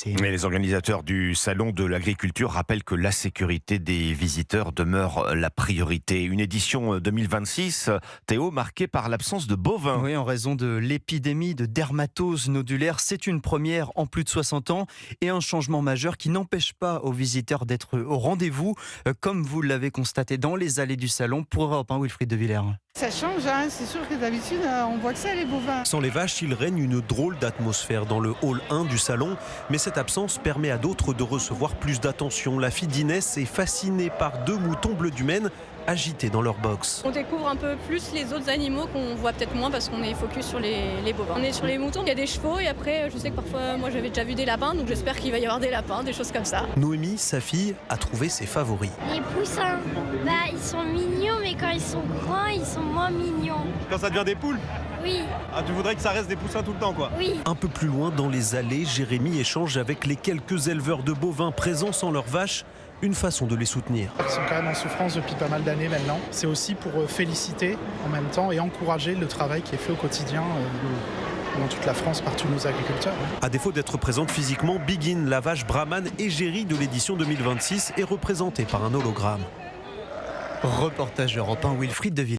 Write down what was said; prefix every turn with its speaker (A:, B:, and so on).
A: Mais les organisateurs du Salon de l'Agriculture rappellent que la sécurité des visiteurs demeure la priorité. Une édition 2026, Théo, marquée par l'absence de bovins.
B: Oui, en raison de l'épidémie de dermatose nodulaire, c'est une première en plus de 60 ans et un changement majeur qui n'empêche pas aux visiteurs d'être au rendez-vous, comme vous l'avez constaté dans les allées du salon. Pour Europe 1, Wilfried de Villers.
C: Ça change, hein. C'est sûr que d'habitude, on voit que ça, les bovins.
D: Sans les vaches, il règne une drôle d'atmosphère dans le hall 1 du salon. Mais cette absence permet à d'autres de recevoir plus d'attention. La fille d'Inès est fascinée par deux moutons bleu du Maine agités dans leur box.
E: On découvre un peu plus les autres animaux qu'on voit peut-être moins parce qu'on est focus sur les bovins. On est sur les moutons, il y a des chevaux et après je sais que parfois moi j'avais déjà vu des lapins, donc j'espère qu'il va y avoir des lapins, des choses comme ça.
D: Noémie, sa fille, a trouvé ses favoris.
F: Les poussins, ils sont mignons, mais quand ils sont grands, ils sont moins mignons.
G: Quand ça devient des poules?
F: Oui.
G: Ah, tu voudrais que ça reste des poussins tout le temps, quoi?
F: Oui.
D: Un peu plus loin dans les allées, Jérémy échange avec les quelques éleveurs de bovins présents sans leurs vaches. Une façon de les soutenir.
H: Ils sont quand même en souffrance depuis pas mal d'années maintenant. C'est aussi pour féliciter en même temps et encourager le travail qui est fait au quotidien dans toute la France par tous nos agriculteurs.
D: À défaut d'être présente physiquement, Begin, la vache brahmane égérie de l'édition 2026, est représentée par un hologramme.
B: Reportage Europe 1, Wilfried de Villers.